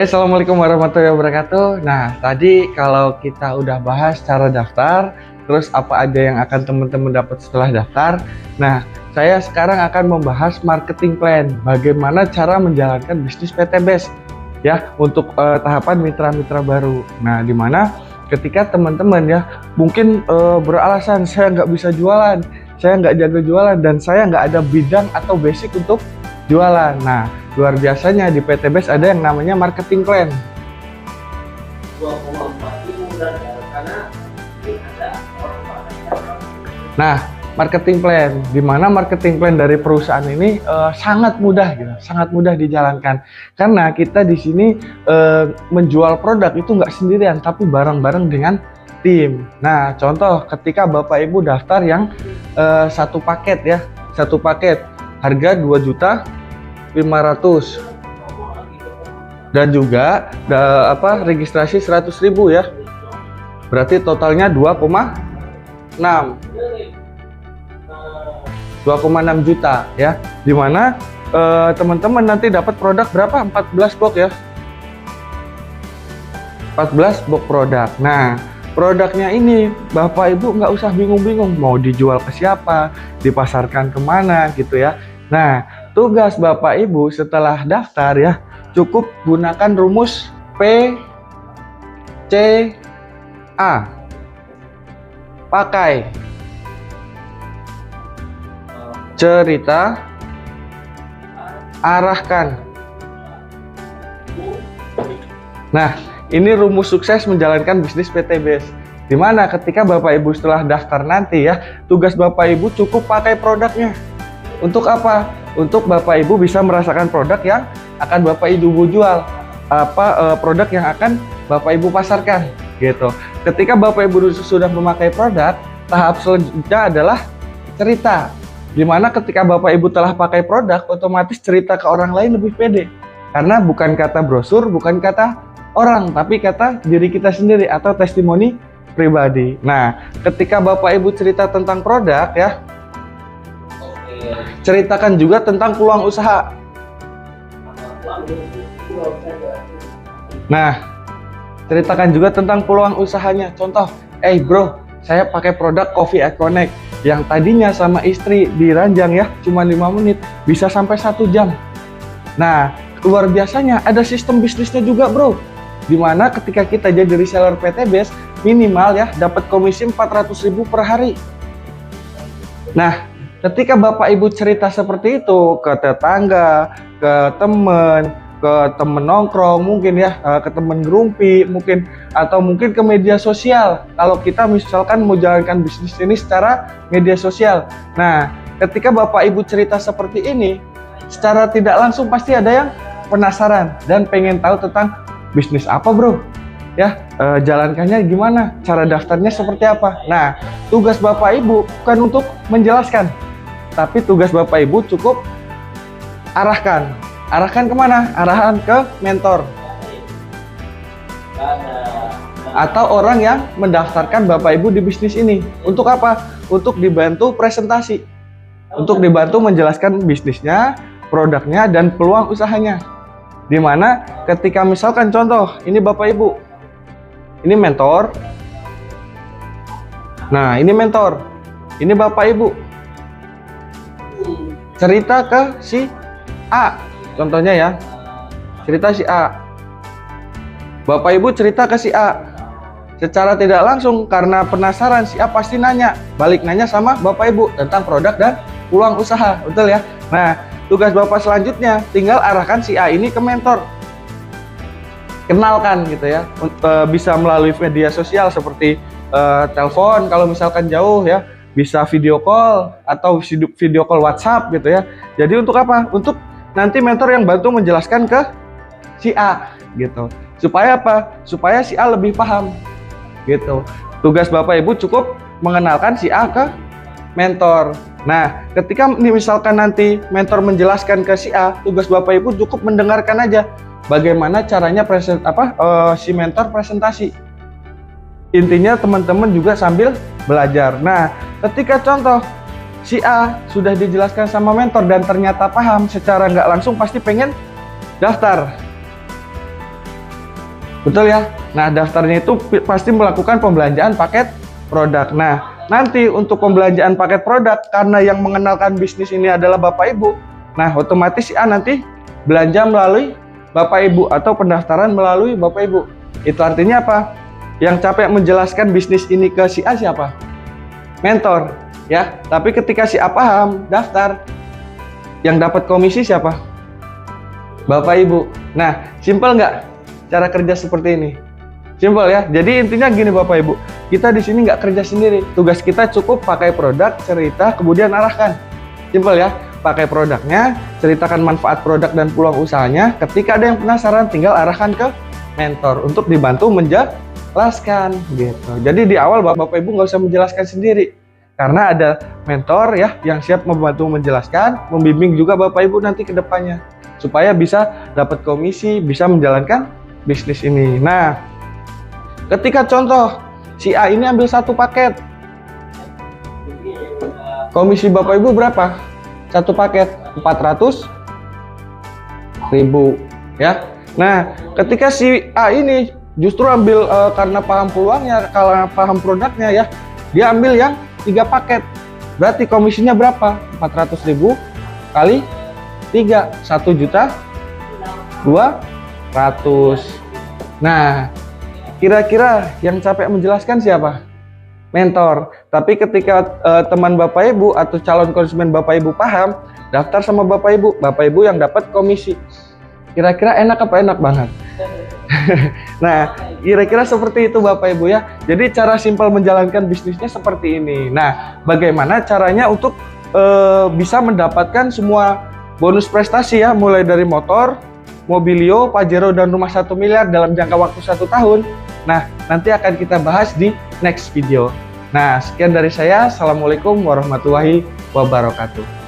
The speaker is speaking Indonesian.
Assalamualaikum warahmatullahi wabarakatuh. Nah, tadi kalau kita udah bahas cara daftar, terus apa aja yang akan teman-teman dapat setelah daftar. Nah, saya sekarang akan membahas marketing plan, bagaimana cara menjalankan bisnis PTBes ya untuk tahapan mitra-mitra baru. Nah, di mana ketika teman-teman ya mungkin beralasan saya nggak bisa jualan, saya nggak jago jualan, dan saya nggak ada bidang atau basic untuk jualan. Nah, luar biasanya di PTBes ada yang namanya marketing plan. 2,4 ribu dan karena ini ada Nah, marketing plan, di mana marketing plan dari perusahaan ini sangat mudah, gitu, sangat mudah dijalankan. Karena kita di sini menjual produk itu nggak sendirian, tapi bareng-bareng dengan tim. Nah, contoh ketika Bapak Ibu daftar yang satu paket ya, satu paket harga 2.500.000 dan juga registrasi 100.000 ya, berarti totalnya 2,6 juta ya, dimana teman-teman nanti dapat produk berapa? 14 box ya, 14 box produk. Nah, produknya ini Bapak Ibu nggak usah bingung-bingung mau dijual ke siapa, dipasarkan kemana gitu ya. Nah, tugas Bapak Ibu setelah daftar ya, cukup gunakan rumus PCA. Pakai cerita, arahkan. Nah, ini rumus sukses menjalankan bisnis PTBes. Dimana ketika Bapak Ibu setelah daftar nanti ya, tugas Bapak Ibu cukup pakai produknya. Untuk apa? Untuk Bapak Ibu bisa merasakan produk yang akan Bapak Ibu jual, produk yang akan Bapak Ibu pasarkan, gitu. Ketika Bapak Ibu sudah memakai produk, tahap selanjutnya adalah cerita. Dimana ketika Bapak Ibu telah pakai produk, otomatis cerita ke orang lain lebih pede. Karena bukan kata brosur, bukan kata orang, tapi kata diri kita sendiri atau testimoni pribadi. Nah, ketika Bapak Ibu cerita tentang produk ya, ceritakan juga tentang peluang usaha. Nah, ceritakan juga tentang peluang usahanya. Contoh, bro, saya pakai produk Coffee Iconic yang tadinya sama istri diranjang ya, cuma 5 menit, bisa sampai 1 jam. Nah, luar biasanya ada sistem bisnisnya juga, bro. Dimana ketika kita jadi reseller PTBes, minimal ya dapat komisi 400.000 per hari. Nah, ketika Bapak Ibu cerita seperti itu ke tetangga, ke temen nongkrong mungkin ya, ke temen gerumpi mungkin, atau mungkin ke media sosial. Kalau kita misalkan mau jalankan bisnis ini secara media sosial. Nah, ketika Bapak Ibu cerita seperti ini, secara tidak langsung pasti ada yang penasaran dan pengen tahu tentang bisnis apa, bro. Ya, jalankannya gimana? Cara daftarnya seperti apa? Nah, tugas Bapak Ibu bukan untuk menjelaskan, tapi tugas Bapak Ibu cukup arahkan. Arahkan kemana? Arahan ke mentor atau orang yang mendaftarkan Bapak Ibu di bisnis ini. Untuk apa? Untuk dibantu presentasi, untuk dibantu menjelaskan bisnisnya, produknya, dan peluang usahanya. Dimana ketika misalkan contoh, ini Bapak Ibu, ini mentor. Nah, ini mentor, ini Bapak Ibu cerita ke si A, contohnya ya, cerita si A. Bapak Ibu cerita ke si A, secara tidak langsung karena penasaran, si A pasti balik nanya sama Bapak Ibu tentang produk dan peluang usaha, betul ya. Nah, tugas Bapak selanjutnya tinggal arahkan si A ini ke mentor, kenalkan gitu ya, bisa melalui media sosial seperti telepon kalau misalkan jauh ya, bisa video call atau video call WhatsApp gitu ya. Jadi untuk apa? Untuk nanti mentor yang bantu menjelaskan ke si A gitu. Supaya apa? Supaya si A lebih paham gitu. Tugas Bapak Ibu cukup mengenalkan si A ke mentor. Nah, ketika misalkan nanti mentor menjelaskan ke si A, tugas Bapak Ibu cukup mendengarkan aja bagaimana caranya si mentor presentasi. Intinya teman-teman juga sambil belajar. Nah, ketika contoh si A sudah dijelaskan sama mentor dan ternyata paham, secara nggak langsung pasti pengen daftar. Betul ya? Nah, daftarnya itu pasti melakukan pembelanjaan paket produk. Nah, nanti untuk pembelanjaan paket produk, karena yang mengenalkan bisnis ini adalah Bapak Ibu, nah otomatis si A nanti belanja melalui Bapak Ibu atau pendaftaran melalui Bapak Ibu. Itu artinya apa? Yang capek menjelaskan bisnis ini ke si A siapa? Mentor, ya. Tapi ketika si A paham, daftar, yang dapat komisi siapa? Bapak Ibu. Nah, simpel nggak cara kerja seperti ini? Simpel ya. Jadi intinya gini Bapak Ibu, kita di sini nggak kerja sendiri. Tugas kita cukup pakai produk, cerita, kemudian arahkan. Simpel ya. Pakai produknya, ceritakan manfaat produk dan peluang usahanya. Ketika ada yang penasaran, tinggal arahkan ke mentor untuk dibantu menjelaskan gitu. Jadi di awal Bapak Ibu nggak usah menjelaskan sendiri, karena ada mentor ya yang siap membantu menjelaskan, membimbing juga Bapak Ibu nanti ke depannya supaya bisa dapat komisi, bisa menjalankan bisnis ini. Nah, ketika contoh si A ini ambil satu paket, komisi Bapak Ibu berapa? Satu paket 400.000 ya. Nah, ketika si A ini justru ambil karena paham peluangnya, karena paham produknya ya, dia ambil yang 3 paket. Berarti komisinya berapa? 400.000 kali 3, 1.200.000. Nah, kira-kira yang capek menjelaskan siapa? Mentor. Tapi ketika teman Bapak Ibu atau calon konsumen Bapak Ibu paham, daftar sama Bapak Ibu yang dapat komisi. Kira-kira enak apa enak banget? Nah, kira-kira seperti itu Bapak Ibu ya. Jadi cara simpel menjalankan bisnisnya seperti ini. Nah, bagaimana caranya untuk bisa mendapatkan semua bonus prestasi ya, mulai dari motor, mobilio, Pajero, dan rumah 1 miliar dalam jangka waktu 1 tahun. Nah, nanti akan kita bahas di next video. Nah, sekian dari saya. Assalamualaikum warahmatullahi wabarakatuh.